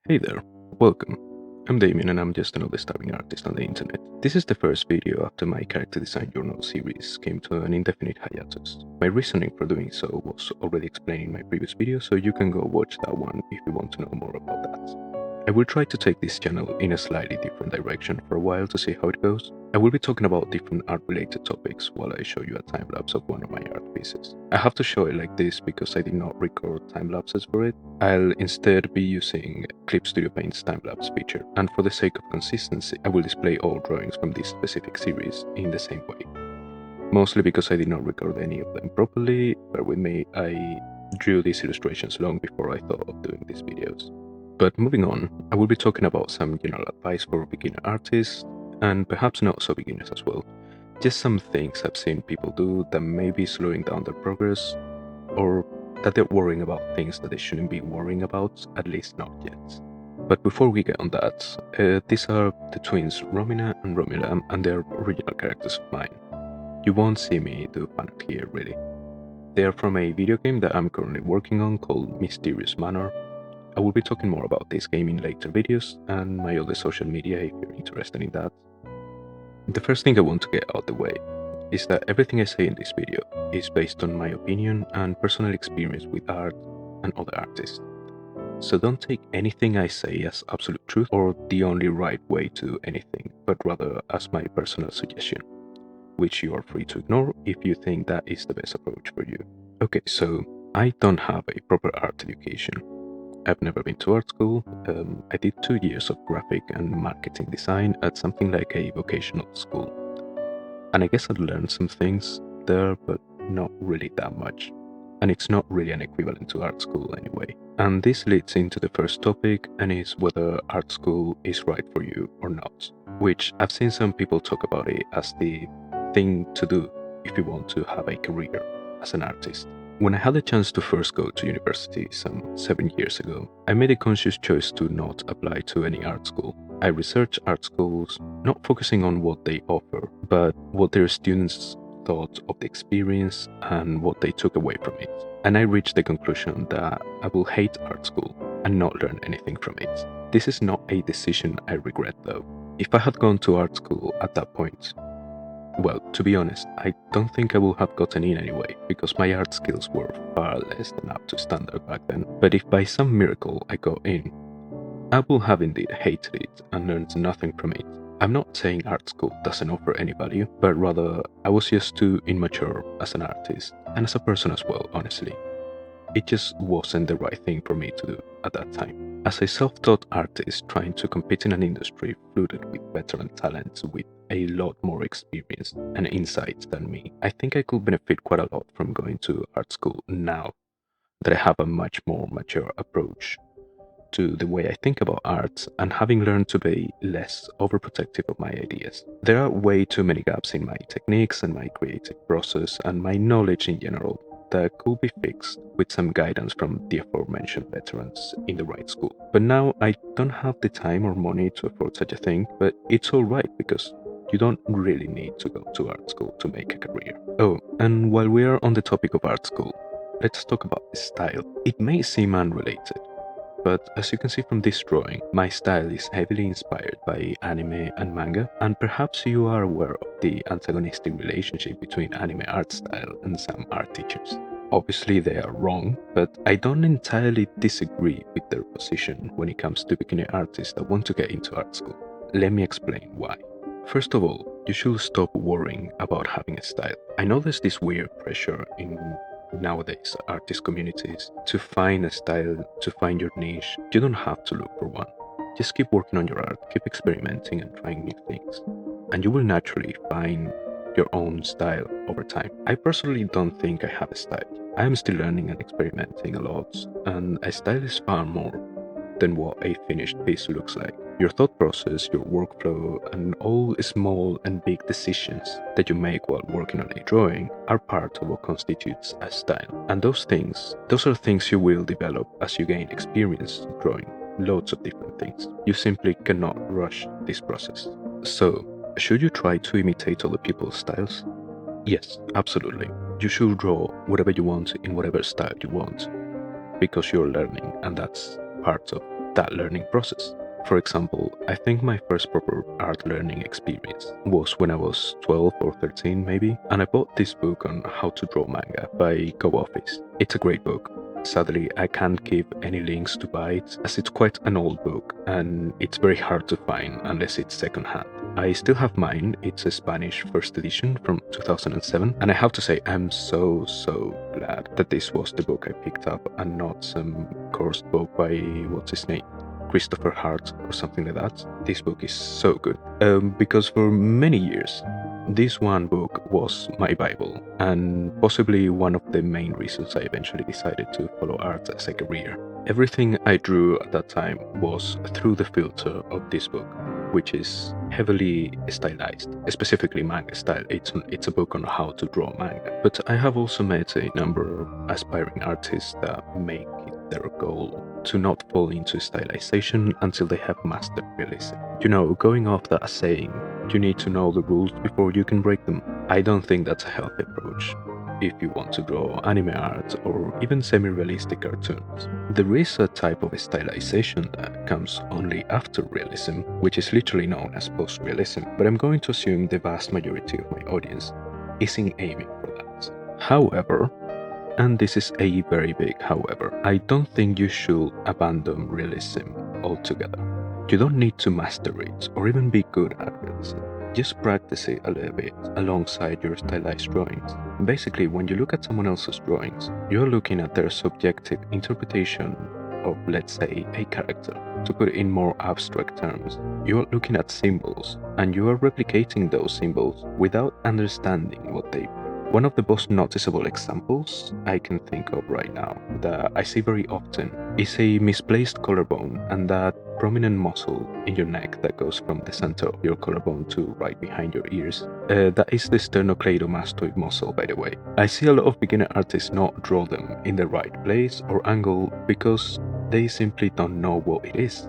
Hey there, welcome. I'm Damien and I'm just another starving artist on the internet. This is the first video after my character design journal series came to an indefinite hiatus. My reasoning for doing so was already explained in my previous video, so you can go watch that one if you want to know more about that. I will try to take this channel in a slightly different direction for a while to see how it goes. I will be talking about different art-related topics while I show you a time-lapse of one of my art pieces. I have to show it like this because I did not record time-lapses for it. I'll instead be using Clip Studio Paint's time-lapse feature, and for the sake of consistency, I will display all drawings from this specific series in the same way. Mostly because I did not record any of them properly, bear with me, I drew these illustrations long before I thought of doing these videos. But moving on, I will be talking about some general advice for beginner artists, and perhaps not so beginners as well. Just some things I've seen people do that may be slowing down their progress, or that they're worrying about things that they shouldn't be worrying about, at least not yet. But before we get on that, these are the twins Romina and Romula, and they're original characters of mine. You won't see me do fan art here, really. They are from a video game that I'm currently working on called Mysterious Manor. I will be talking more about this game in later videos and my other social media if you're interested in that. The first thing I want to get out the way is that everything I say in this video is based on my opinion and personal experience with art and other artists. So don't take anything I say as absolute truth or the only right way to anything, but rather as my personal suggestion, which you are free to ignore if you think that is the best approach for you. Okay, so I don't have a proper art education. I've never been to art school. I did 2 years of graphic and marketing design at something like a vocational school. And I guess I learned some things there, but not really that much. And it's not really an equivalent to art school anyway. And this leads into the first topic, and is whether art school is right for you or not. Which I've seen some people talk about it as the thing to do if you want to have a career as an artist. When I had the chance to first go to university some 7 years ago, I made a conscious choice to not apply to any art school. I researched art schools, not focusing on what they offer, but what their students thought of the experience and what they took away from it. And I reached the conclusion that I will hate art school and not learn anything from it. This is not a decision I regret though. If I had gone to art school at that point, well, to be honest, I don't think I would have gotten in anyway, because my art skills were far less than up to standard back then. But if by some miracle I got in, I would have indeed hated it and learned nothing from it. I'm not saying art school doesn't offer any value, but rather I was just too immature as an artist, and as a person as well, honestly. It just wasn't the right thing for me to do at that time. As a self-taught artist trying to compete in an industry flooded with veteran talents with a lot more experience and insights than me, I think I could benefit quite a lot from going to art school now that I have a much more mature approach to the way I think about art and having learned to be less overprotective of my ideas. There are way too many gaps in my techniques and my creative process and my knowledge in general that could be fixed with some guidance from the aforementioned veterans in the right school. But now I don't have the time or money to afford such a thing, but it's alright because you don't really need to go to art school to make a career. Oh, and while we are on the topic of art school, let's talk about style. It may seem unrelated, but as you can see from this drawing, my style is heavily inspired by anime and manga, and perhaps you are aware of the antagonistic relationship between anime art style and some art teachers. Obviously they are wrong, but I don't entirely disagree with their position when it comes to beginner artists that want to get into art school. Let me explain why. First of all, you should stop worrying about having a style. I know there's this weird pressure in nowadays artist communities to find a style, to find your niche. You don't have to look for one. Just keep working on your art, keep experimenting and trying new things, and you will naturally find your own style over time. I personally don't think I have a style. I am still learning and experimenting a lot, and a style is far more than what a finished piece looks like. Your thought process, your workflow, and all small and big decisions that you make while working on a drawing are part of what constitutes a style. And those are things you will develop as you gain experience drawing loads of different things. You simply cannot rush this process. So, should you try to imitate other people's styles? Yes, absolutely. You should draw whatever you want in whatever style you want, because you're learning, and that's part of that learning process. For example, I think my first proper art learning experience was when I was 12 or 13 maybe, and I bought this book on how to draw manga by Go Office. It's a great book. Sadly, I can't give any links to buy it as it's quite an old book and it's very hard to find unless it's secondhand. I still have mine. It's a Spanish first edition from 2007, and I have to say I'm so glad that this was the book I picked up and not some cursed book by what's his name, Christopher Hart or something like that. This book is so good because for many years this one book was my Bible and possibly one of the main reasons I eventually decided to follow art as a career. Everything I drew at that time was through the filter of this book, which is heavily stylized, specifically manga style. It's a book on how to draw manga. But I have also met a number of aspiring artists that make it their goal to not fall into stylization until they have mastered realism. You know, going off that saying, you need to know the rules before you can break them. I don't think that's a healthy approach if you want to draw anime art or even semi-realistic cartoons. There is a type of stylization that comes only after realism, which is literally known as post-realism, but I'm going to assume the vast majority of my audience isn't aiming for that. However, and this is a very big however, I don't think you should abandon realism altogether. You don't need to master it or even be good at realism. Just practice it a little bit alongside your stylized drawings. Basically, when you look at someone else's drawings, you're looking at their subjective interpretation of, let's say, a character. To put it in more abstract terms, you're looking at symbols and you are replicating those symbols without understanding what they. One of the most noticeable examples I can think of right now that I see very often is a misplaced collarbone and that prominent muscle in your neck that goes from the center of your collarbone to right behind your ears. That is the sternocleidomastoid muscle, by the way. I see a lot of beginner artists not draw them in the right place or angle because they simply don't know what it is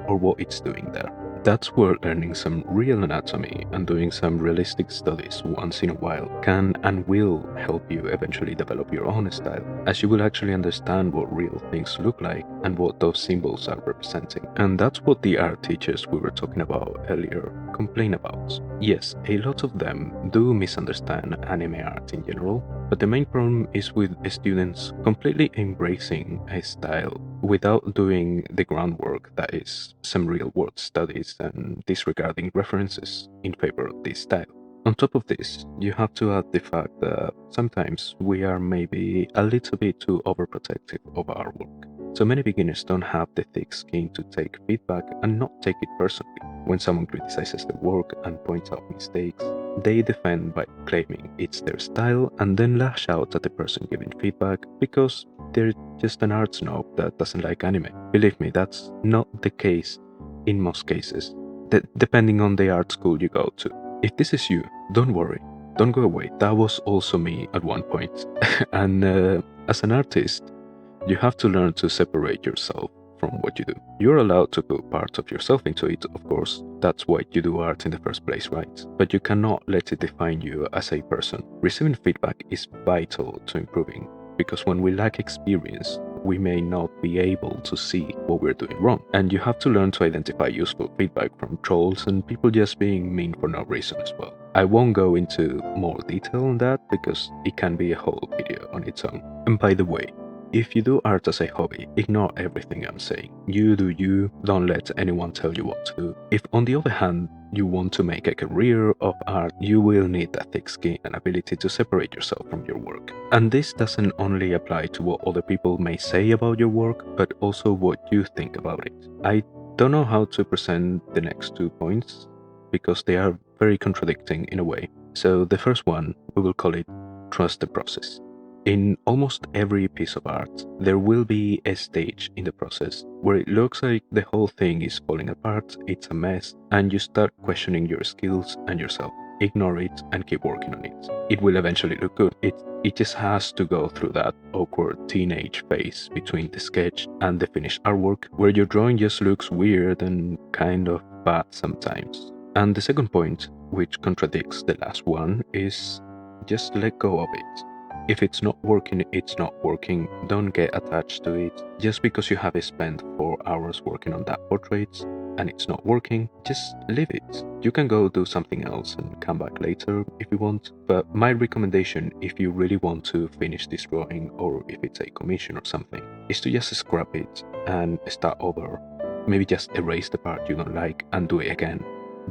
or what it's doing there. That's where learning some real anatomy and doing some realistic studies once in a while can and will help you eventually develop your own style, as you will actually understand what real things look like and what those symbols are representing. And that's what the art teachers we were talking about earlier complain about. Yes, a lot of them do misunderstand anime art in general, but the main problem is with students completely embracing a style without doing the groundwork, that is, some real world studies and disregarding references in favor of this style. On top of this, you have to add the fact that sometimes we are maybe a little bit too overprotective of our work. So many beginners don't have the thick skin to take feedback and not take it personally. When someone criticizes their work and points out mistakes, they defend by claiming it's their style and then lash out at the person giving feedback because they're just an art snob that doesn't like anime. Believe me, that's not the case in most cases, depending on the art school you go to. If this is you, don't worry, don't go away. That was also me at one point. And as an artist, you have to learn to separate yourself from what you do. You're allowed to put parts of yourself into it, of course. That's why you do art in the first place, right? But you cannot let it define you as a person. Receiving feedback is vital to improving, because when we lack experience, we may not be able to see what we're doing wrong. And you have to learn to identify useful feedback from trolls and people just being mean for no reason as well. I won't go into more detail on that because it can be a whole video on its own. And by the way, if you do art as a hobby, ignore everything I'm saying. You do you, don't let anyone tell you what to do. If on the other hand, you want to make a career of art, you will need that thick skin and ability to separate yourself from your work. And this doesn't only apply to what other people may say about your work, but also what you think about it. I don't know how to present the next 2 points, because they are very contradicting in a way. So the first one, we will call it trust the process. In almost every piece of art, there will be a stage in the process where it looks like the whole thing is falling apart, it's a mess, and you start questioning your skills and yourself. Ignore it and keep working on it. It will eventually look good. It just has to go through that awkward teenage phase between the sketch and the finished artwork, where your drawing just looks weird and kind of bad sometimes. And the second point, which contradicts the last one, is just let go of it. If it's not working, it's not working. Don't get attached to it. Just because you have spent 4 hours working on that portrait and it's not working, just leave it. You can go do something else and come back later if you want. But my recommendation, if you really want to finish this drawing or if it's a commission or something, is to just scrap it and start over. Maybe just erase the part you don't like and do it again.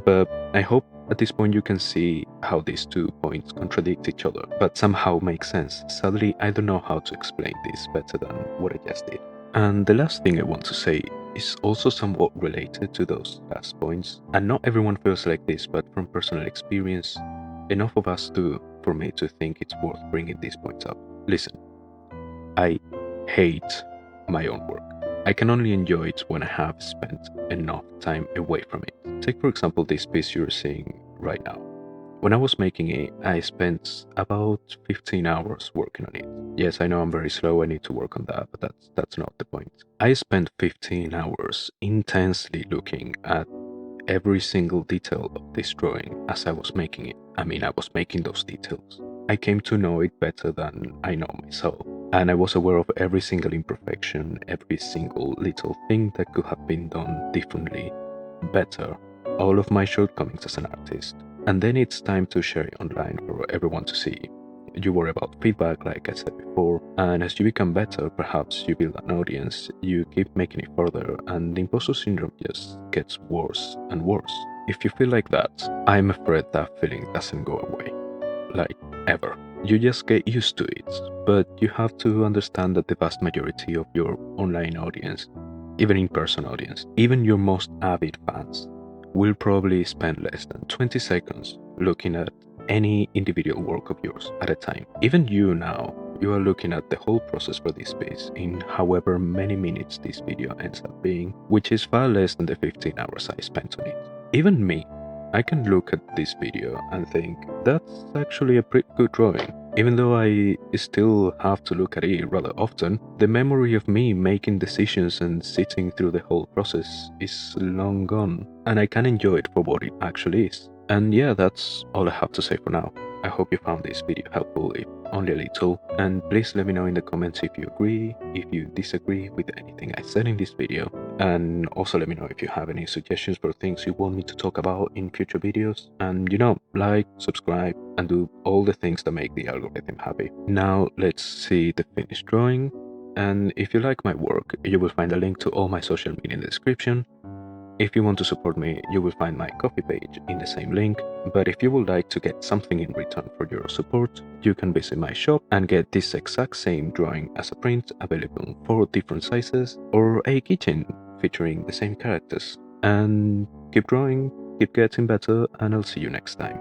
But I hope at this point you can see how these 2 points contradict each other, but somehow make sense. Sadly, I don't know how to explain this better than what I just did. And the last thing I want to say is also somewhat related to those last points. And not everyone feels like this, but from personal experience, enough of us do for me to think it's worth bringing these points up. Listen, I hate my own work. I can only enjoy it when I have spent enough time away from it. Take for example this piece you're seeing right now. When I was making it, I spent about 15 hours working on it. Yes, I know I'm very slow, I need to work on that, but that's not the point. I spent 15 hours intensely looking at every single detail of this drawing as I was making it. I mean, I was making those details. I came to know it better than I know myself, and I was aware of every single imperfection, every single little thing that could have been done differently, better, all of my shortcomings as an artist. And then it's time to share it online for everyone to see. You worry about feedback, like I said before, and as you become better, perhaps you build an audience, you keep making it further, and the imposter syndrome just gets worse and worse. If you feel like that, I'm afraid that feeling doesn't go away. Like, ever. You just get used to it, but you have to understand that the vast majority of your online audience, even in-person audience, even your most avid fans, will probably spend less than 20 seconds looking at any individual work of yours at a time. Even you now, you are looking at the whole process for this piece in however many minutes this video ends up being, which is far less than the 15 hours I spent on it. Even me, I can look at this video and think, that's actually a pretty good drawing. Even though I still have to look at it rather often, the memory of me making decisions and sitting through the whole process is long gone, and I can enjoy it for what it actually is. And yeah, that's all I have to say for now. I hope you found this video helpful, if only a little, and please let me know in the comments if you agree, if you disagree with anything I said in this video, and also let me know if you have any suggestions for things you want me to talk about in future videos, and like, subscribe, and do all the things that make the algorithm happy. Now let's see the finished drawing, and if you like my work, you will find a link to all my social media in the description. If you want to support me, you will find my Ko-fi page in the same link, but if you would like to get something in return for your support, you can visit my shop and get this exact same drawing as a print available in 4 different sizes, or a keychain featuring the same characters. And keep drawing, keep getting better, and I'll see you next time.